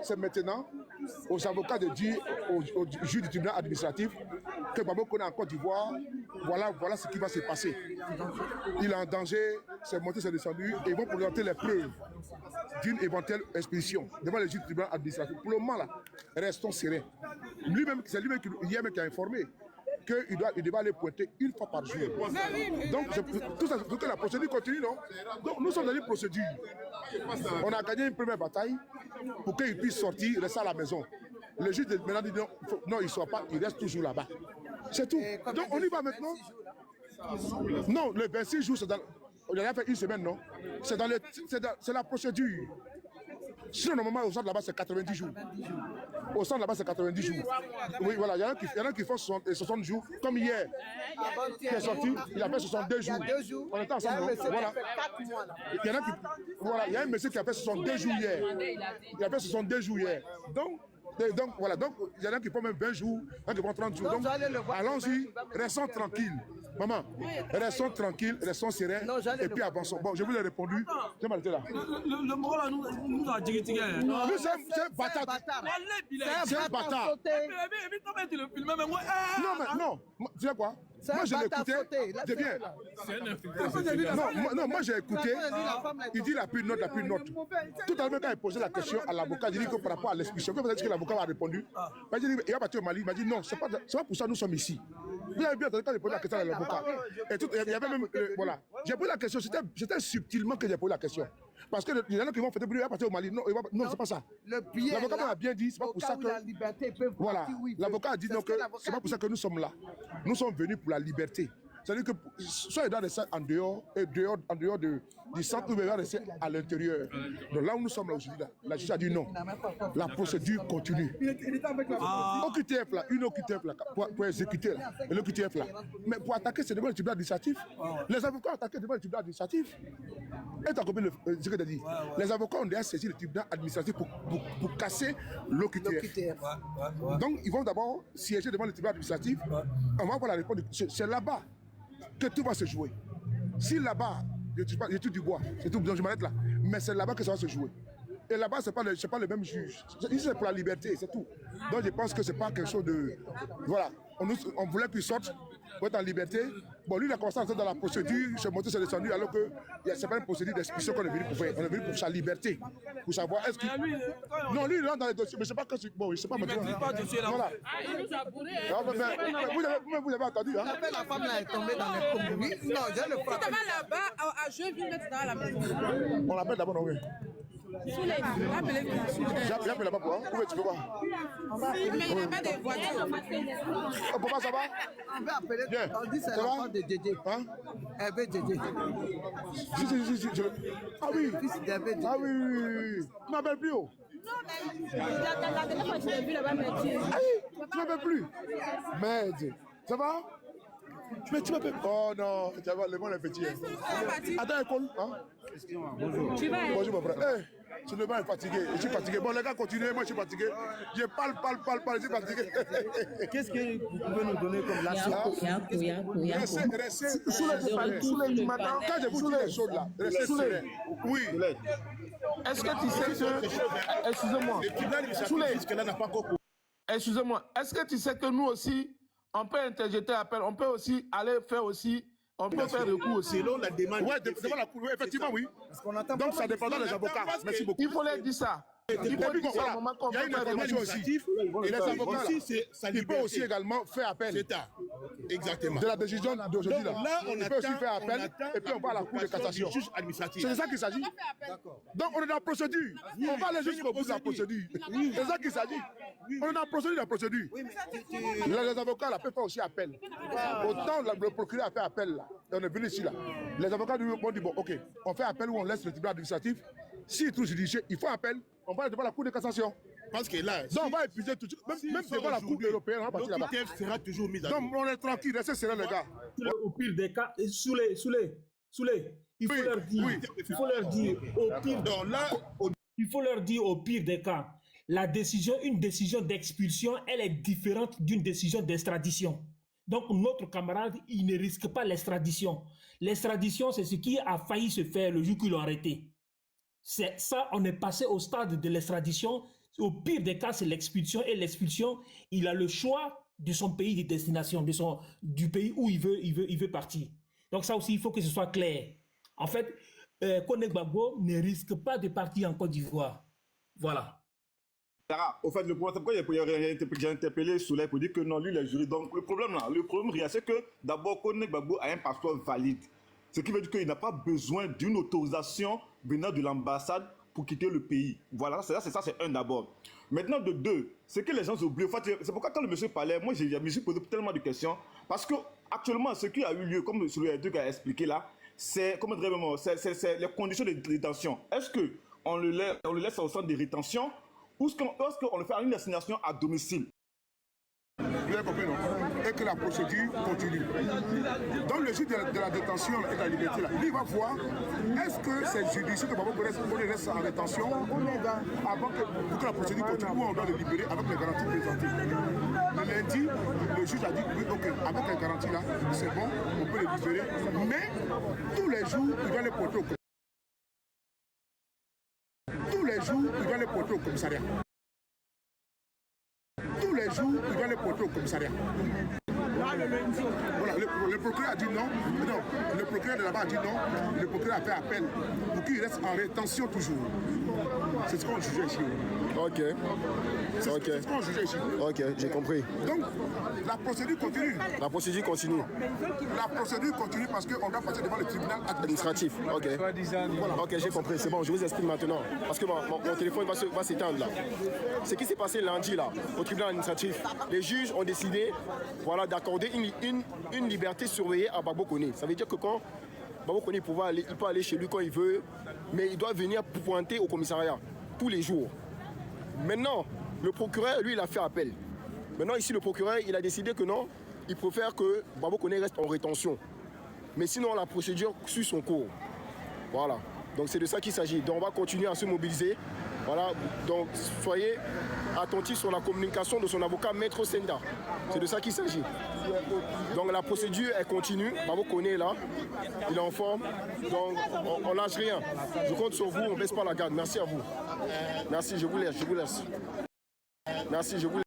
C'est maintenant aux avocats de dire au juge du tribunal administratif que Babo Koné en Côte d'Ivoire, voilà ce qui va se passer. Il est en danger, c'est monté, c'est descendu, et ils vont présenter les preuves d'une éventuelle expédition devant le juge du tribunal administratif. Pour le moment, là, restons sereins. Lui-même, c'est lui-même qui a informé qu'il devait aller pointer une fois par jour. Donc, tout ça, faut que la procédure continue, non? Donc, nous sommes dans une procédure. On a gagné une première bataille pour qu'il puisse sortir, rester à la maison. Le juge maintenant dit non, il ne sort pas, il reste toujours là-bas. C'est tout. Donc, on y va maintenant. Non, le 26 jours, c'est dans... On a fait une semaine, non? C'est la procédure. Sinon, normalement, au centre là-bas, c'est 90 jours. Au centre là-bas, c'est 90 jours. Oui, voilà, il y en a qui font 60 jours. Comme hier, qui est sorti, il a fait 62 jours. On était ensemble, voilà. Il y en a qui... Voilà, il y a un monsieur qui a fait 62 jours hier. Il a fait 62 jours hier. Donc, voilà, donc il y en a qui font même 20 jours, il y en a qui font 30 jours. Donc, allons-y, restons tranquilles. Maman, restons tranquilles, restons sereins, et puis avançons. Bon, je vous ai répondu. J'ai m'arrêté là. Le mot là, nous a dit c'est un bâtard. C'est un bâtard. Non, tu sais quoi? Moi, je l'écoutais, c'est bien. Non, moi, j'ai écouté. Il dit la plus note. Tout à l'heure, quand il posait la question à l'avocat, il dit que par rapport à l'expulsion, que peut-être que l'avocat a répondu. Il va partir au Mali. Il m'a dit non, c'est pas pour ça que nous sommes ici. Vous avez bien entendu quand il posait la question à l'avocat. Il y avait même. Voilà. J'ai posé la question, c'était subtilement que j'ai posé la question. Parce que il y en a qui vont faire des bruits, il va partir au Mali. Non, c'est pas ça. L'avocat m'a bien dit, c'est pas pour ça que. Voilà. L'avocat a dit non, que c'est pas pour ça que nous sommes là. Nous sommes venus pour la liberté. C'est-à-dire que soit il doit rester en dehors du centre, ou il doit rester à l'intérieur. Donc là où nous sommes là aujourd'hui, la juge a dit non. La procédure continue. OQTF là, une OQTF là, pour exécuter là, et l'OQTF là. Mais pour attaquer, c'est devant le tribunal administratif. Les avocats ont attaqué devant le tribunal administratif. Et tu as compris ce que tu as dit. Les avocats ont déjà saisi le tribunal administratif pour casser l'OQTF. Donc ils vont d'abord siéger devant le tribunal administratif. On va voir la réponse. C'est là-bas que tout va se jouer. Si là-bas, je tue du bois, c'est tout, donc je m'arrête là. Mais c'est là-bas que ça va se jouer. Et là-bas, c'est pas le même juge. Ici, c'est pour la liberté, c'est tout. Donc je pense que c'est pas quelque chose de... Voilà. On voulait qu'il sorte pour être en liberté. Bon, lui, il a commencé à entrer dans la procédure, il s'est monté, c'est descendu, alors que c'est pas une procédure d'expulsion qu'on est venu pour faire. On est venu pour sa liberté. Pour savoir, est-ce qu'il... Non, lui, il rentre dans les dossiers, mais je sais pas que c'est... Bon, je sais pas maintenant. Voilà. Vous avez entendu, hein? La femme là est tombée dans les communes. Non, je le frappe. là-bas, je viens mettre dans la maison. On l'appelle d'abord, non, oui. J'appelle là-bas pour où tu peux voir. Mais il n'y a pas de voiture. Papa, ça va? On va appeler. On dit c'est l'enfant de Djedje. Hein? Hervé Djedje. Si. Ah oui. Ah oui. Tu m'appelles plus haut. Non, mais la dernière fois que je l'ai vu là-bas, mais tu m'appelles plus. Merde. Ça va? Mais tu m'appelles. Oh non, tu vas le monde est petit. Attends, école. Hein? Excusez-moi, bonjour. Bonjour mon frère. Hey, tu ne vas pas fatigué. Je suis fatigué. Bon, les gars, continuez. Moi, je suis fatigué. Je parle. Je suis fatigué. Qu'est-ce que vous pouvez nous donner comme la Restez sous les matin. Quand je vous dis les choses là, restez serein. Oui. Est-ce que tu sais que. Excusez-moi. Excusez-moi. Est-ce que tu sais que nous aussi, on peut interjeter appel, on peut aussi aller faire aussi. On peut faire recours aussi. Selon la demande. Oui, devant la cour. Effectivement, oui. Donc ça dépendra des avocats. Merci beaucoup. Il faut leur dire ça. Il faut dire ça au moment qu'on il y a une information aussi. Et les avocats, ils peuvent aussi également faire appel. C'est ça. Exactement. De la décision d'aujourd'hui là. On peut aussi faire appel et puis on va à la cour de cassation. C'est de ça qu'il s'agit. Donc on est dans la procédure. On va aller jusqu'au bout de la procédure. C'est ça qu'il s'agit. On est dans la procédure. Les avocats là peuvent faire aussi appel. Autant le procureur a fait appel là. On est venu ici là. Les avocats nous ont dit bon ok, on fait appel ou on laisse le tribunal administratif. S'il trouve judiciaire, il faut appel. On va aller devant la cour de cassation. Parce que là, donc on va épuiser tout. Même devant la cour européenne, on va partir là-bas. Sera toujours mis à donc on est tranquille, restez serein les gars. Au pire des cas, sous les, il faut leur dire, il faut leur dire au pire. Donc là, il faut leur dire au pire des cas, une décision d'expulsion, elle est différente d'une décision d'extradition. Donc notre camarade, il ne risque pas l'extradition. L'extradition, c'est ce qui a failli se faire le jour qu'ils l'ont arrêté. C'est ça, on est passé au stade de l'extradition. Au pire des cas, c'est l'expulsion. Et l'expulsion, il a le choix de son pays de destination, du pays où il veut partir. Donc ça aussi, il faut que ce soit clair. En fait, Kone Gbagbo ne risque pas de partir en Côte d'Ivoire. Voilà. Au fait, le problème, c'est pourquoi j'ai interpellé Souley pour dire que non, lui, il est juriste. Donc, le problème, c'est que d'abord, Kone Gbagbo a un passeport valide. Ce qui veut dire qu'il n'a pas besoin d'une autorisation venant de l'ambassade pour quitter le pays. Voilà, c'est un d'abord. Maintenant, de deux, c'est que les gens oublient. En fait, c'est pourquoi quand le monsieur parlait, moi, je me suis posé tellement de questions. Parce que actuellement, ce qui a eu lieu, comme Souley a expliqué là, c'est les conditions de détention. Est-ce qu'on le laisse au centre de rétention ou est-ce qu'on le fait à une destination à domicile? Vous avez compris, non? Et que la procédure continue. Donc le juge de la détention et de la liberté, là, lui va voir, est-ce que c'est judicieux que Babo reste en rétention avant que la procédure continue ou on doit le libérer avec les garanties présentées. Le lundi, le juge a dit, oui, ok, avec les garanties là, c'est bon, on peut le libérer, mais tous les jours, il va les porter au commissariat. Tous les jours, il va les porter au commissariat. Tous les jours, il va les porter au commissariat. Voilà, le procureur a dit non. Non, le procureur de là-bas a dit non. Le procureur a fait appel pour qu'il reste en rétention toujours. C'est ce qu'on jugeait ici. Ok. C'est ce qu'on jugeait ici. Ok, j'ai compris. Donc, la procédure continue. La procédure continue. La procédure continue parce qu'on doit passer devant le tribunal administratif. Ok. Voilà. Ok, j'ai compris. C'est bon, je vous explique maintenant. Parce que mon téléphone va s'éteindre là. Ce qui s'est passé lundi là, au tribunal administratif, les juges ont décidé d'accorder une liberté surveillée à Gbagbo Kone. Ça veut dire que quand Gbagbo Kone il peut aller chez lui quand il veut, mais il doit venir pointer au commissariat tous les jours. Maintenant, le procureur, lui, il a fait appel. Maintenant, ici, le procureur, il a décidé que non, il préfère que Gbagbo Kone reste en rétention. Mais sinon, la procédure suit son cours. Voilà. Donc, c'est de ça qu'il s'agit. Donc, on va continuer à se mobiliser. Voilà. Donc, soyez attentifs sur la communication de son avocat, Maître Senda. C'est de ça qu'il s'agit. Donc, la procédure, elle continue. Gbagbo Kone est là. Il est en forme. Donc, on lâche rien. Je compte sur vous. On ne baisse pas la garde. Merci à vous. Merci. Je vous laisse. Merci. Je vous laisse.